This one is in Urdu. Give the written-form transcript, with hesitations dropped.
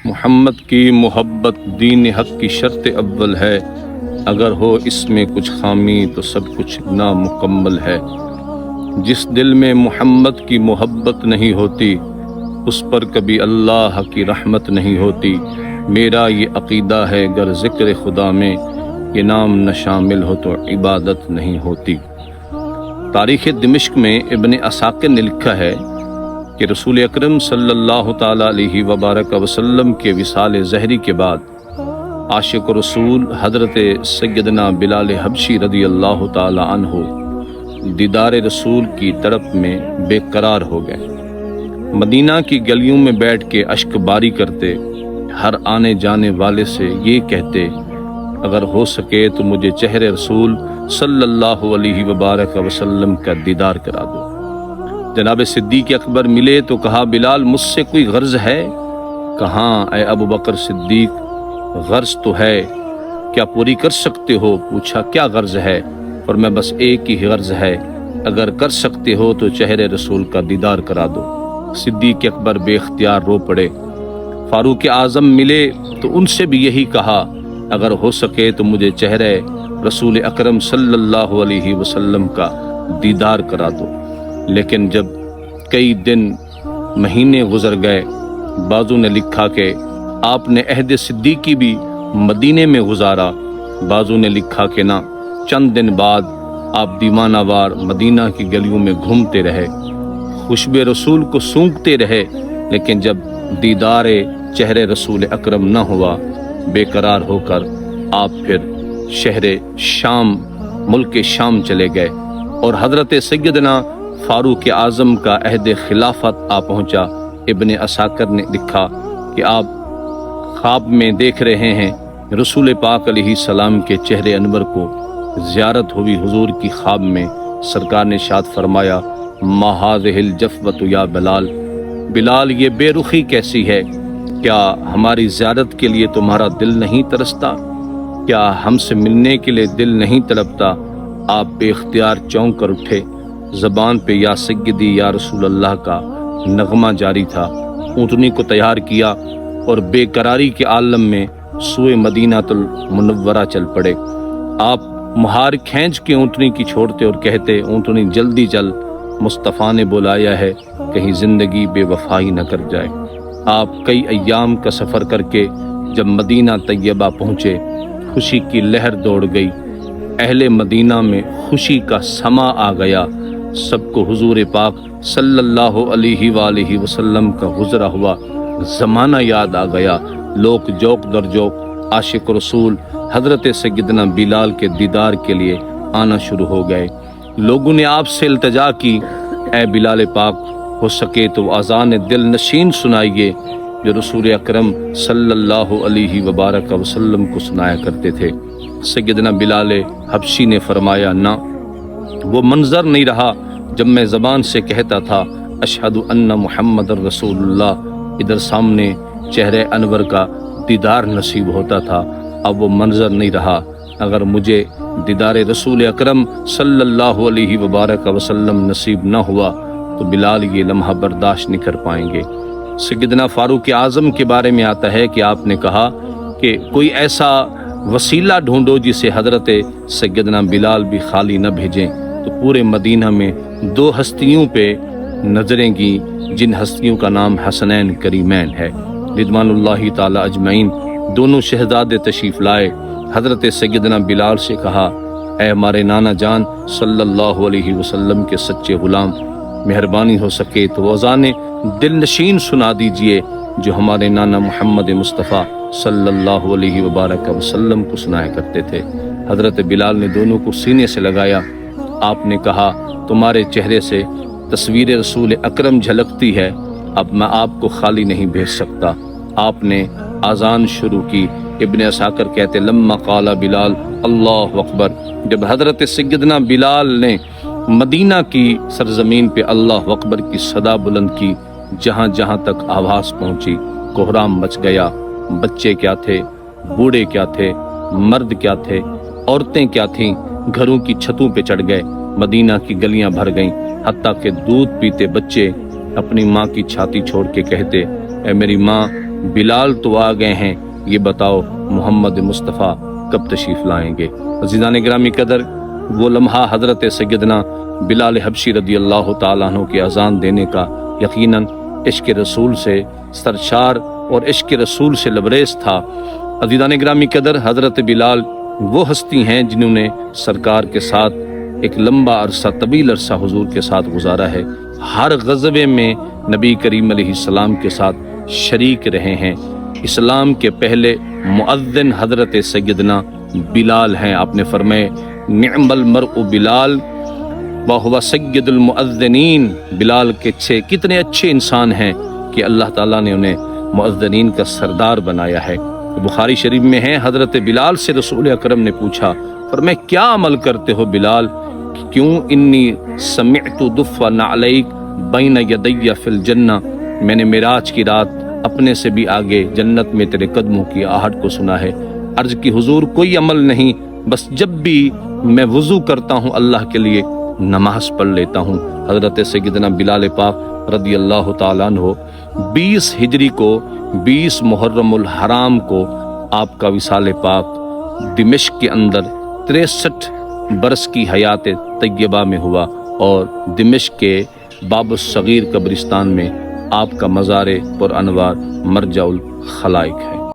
محمد کی محبت دین حق کی شرط اول ہے، اگر ہو اس میں کچھ خامی تو سب کچھ نامکمل ہے۔ جس دل میں محمد کی محبت نہیں ہوتی اس پر کبھی اللہ کی رحمت نہیں ہوتی۔ میرا یہ عقیدہ ہے گر ذکر خدا میں یہ نام نہ شامل ہو تو عبادت نہیں ہوتی۔ تاریخ دمشق میں ابن عساکر نے لکھا ہے کہ رسول اکرم صلی اللہ تعالیٰ علیہ وبارک وسلم کے وصال ظہری کے بعد عاشق رسول حضرت سیدنا بلال حبشی رضی اللہ تعالیٰ عنہ دیدار رسول کی تڑپ میں بے قرار ہو گئے۔ مدینہ کی گلیوں میں بیٹھ کے اشک باری کرتے، ہر آنے جانے والے سے یہ کہتے، اگر ہو سکے تو مجھے چہرے رسول صلی اللہ علیہ وبارک وسلم کا دیدار کرا دو۔ جناب صدیق اکبر ملے تو کہا، بلال مجھ سے کوئی غرض ہے؟ کہاں اے ابو بکر صدیق، غرض تو ہے، کیا پوری کر سکتے ہو؟ پوچھا کیا غرض ہے؟ اور میں بس ایک ہی غرض ہے، اگر کر سکتے ہو تو چہرے رسول کا دیدار کرا دو۔ صدیق اکبر بے اختیار رو پڑے۔ فاروق اعظم ملے تو ان سے بھی یہی کہا، اگر ہو سکے تو مجھے چہرے رسول اکرم صلی اللہ علیہ وسلم کا دیدار کرا دو۔ لیکن جب کئی دن مہینے گزر گئے، بعضوں نے لکھا کہ آپ نے عہد صدیقی بھی مدینے میں گزارا، بعضوں نے لکھا کہ نہ، چند دن بعد آپ دیوانہ وار مدینہ کی گلیوں میں گھومتے رہے، خوشبو رسول کو سونگھتے رہے، لیکن جب دیدار چہرے رسول اکرم نہ ہوا، بے قرار ہو کر آپ پھر شہر شام، ملک شام چلے گئے، اور حضرت سیدنا فاروق اعظم کا عہد خلافت آ پہنچا۔ ابن عساکر نے لکھا کہ آپ خواب میں دیکھ رہے ہیں رسول پاک علیہ السلام کے چہرے انور کو زیارت ہوئی۔ حضور کی خواب میں سرکار نے ارشاد فرمایا، ما هذه الجفوة یا بلال، بلال یہ بے رخی کیسی ہے؟ کیا ہماری زیارت کے لیے تمہارا دل نہیں ترستا؟ کیا ہم سے ملنے کے لیے دل نہیں تڑپتا؟ آپ بے اختیار چونک کر اٹھے، زبان پہ یا سیدی یا رسول اللہ کا نغمہ جاری تھا، اونٹنی کو تیار کیا اور بے قراری کے عالم میں سوئے مدینہ المنورہ چل پڑے۔ آپ مہار کھینچ کے اونٹنی کی چھوڑتے اور کہتے، اونٹنی جلدی چل، مصطفیٰ نے بلایا ہے، کہیں زندگی بے وفائی نہ کر جائے۔ آپ کئی ایام کا سفر کر کے جب مدینہ طیبہ پہنچے، خوشی کی لہر دوڑ گئی، اہل مدینہ میں خوشی کا سما آ گیا، سب کو حضور پاک صلی اللہ علیہ وآلہ وسلم کا گزرا ہوا زمانہ یاد آ گیا۔ لوگ جوک در جوک عاشق رسول حضرت سیدنا بلال کے دیدار کے لیے آنا شروع ہو گئے۔ لوگوں نے آپ سے التجا کی، اے بلال پاک، ہو سکے تو اذان دل نشین سنائیے جو رسول اکرم صلی اللہ علیہ وبارک وسلم کو سنایا کرتے تھے۔ سیدنا بلال حبشی نے فرمایا، نہ، وہ منظر نہیں رہا جب میں زبان سے کہتا تھا اشہد ان محمد رسول اللہ، ادھر سامنے چہرے انور کا دیدار نصیب ہوتا تھا۔ اب وہ منظر نہیں رہا۔ اگر مجھے دیدار رسول اکرم صلی اللہ علیہ وبارک وسلم نصیب نہ ہوا تو بلال یہ لمحہ برداشت نہیں کر پائیں گے۔ سیدنا فاروق اعظم کے بارے میں آتا ہے کہ آپ نے کہا کہ کوئی ایسا وسیلہ ڈھونڈو جسے حضرت سیدنا بلال بھی خالی نہ بھیجیں، تو پورے مدینہ میں دو ہستیوں پہ نظریں گی، جن ہستیوں کا نام حسنین کریمین ہے رضوان اللہ تعالی اجمعین۔ دونوں شہزادے تشریف لائے، حضرت سیدنا بلال سے کہا، اے ہمارے نانا جان صلی اللہ علیہ وسلم کے سچے غلام، مہربانی ہو سکے تو اذان دل نشین سنا دیجئے جو ہمارے نانا محمد مصطفیٰ صلی اللہ علیہ وبارک وسلم کو سنایا کرتے تھے۔ حضرت بلال نے دونوں کو سینے سے لگایا۔ آپ نے کہا، تمہارے چہرے سے تصویر رسول اکرم جھلکتی ہے، اب میں آپ کو خالی نہیں بھیج سکتا۔ آپ نے آذان شروع کی۔ ابن عساکر کہتے، لما قال بلال اللہ اکبر، جب حضرت سیدنا بلال نے مدینہ کی سرزمین پہ اللہ اکبر کی صدا بلند کی، جہاں جہاں تک آواز پہنچی کوہرام مچ گیا۔ بچے کیا تھے، بوڑھے کیا تھے، مرد کیا تھے، عورتیں کیا تھیں، گھروں کی چھتوں پہ چڑھ گئے، مدینہ کی گلیاں بھر گئیں، حتیٰ کہ دودھ پیتے بچے اپنی ماں کی چھاتی چھوڑ کے کہتے، اے میری ماں، بلال تو آ گئے ہیں، یہ بتاؤ محمد مصطفیٰ کب تشریف لائیں گے۔ عزیزان گرامی قدر، وہ لمحہ حضرت سیدنا بلال حبشی رضی اللہ تعالیٰ عنہ کی اذان دینے کا یقیناً عشق رسول سے سرشار اور عشق رسول سے لبریز تھا۔ عزیزان گرامی قدر، حضرت بلال وہ ہستی ہیں جنہوں نے سرکار کے ساتھ ایک لمبا عرصہ، طویل عرصہ حضور کے ساتھ گزارا ہے، ہر غزوے میں نبی کریم علیہ السلام کے ساتھ شریک رہے ہیں۔ اسلام کے پہلے مؤذن حضرت سیدنا بلال ہیں۔ آپ نے فرمائے نعم المرء بلال وہو سید المؤذنین، بلال کے کتنے اچھے انسان ہیں کہ اللہ تعالیٰ نے انہیں مؤذنین کا سردار بنایا ہے۔ بخاری شریف میں ہے، حضرت بلال سے رسول اکرم نے پوچھا، فرمایا کیا عمل کرتے ہو بلال؟ کیوں؟ انی سمعت دف نعلیک بین یدی فی الجنہ، میں نے معراج کی رات اپنے سے بھی آگے جنت میں تیرے قدموں کی آہٹ کو سنا ہے۔ عرض کی حضور کوئی عمل نہیں، بس جب بھی میں وضو کرتا ہوں اللہ کے لیے نماز پڑھ لیتا ہوں۔ حضرت سیدنا بلال پاک رضی اللہ تعالیٰ عنہ 20 ہجری کو 20 محرم الحرام کو آپ کا وصال پاک دمشق کے اندر 63 برس کی حیات طیبہ میں ہوا، اور دمشق کے باب الصغیر قبرستان میں آپ کا مزار پر انوار مرجع الخلائق ہے۔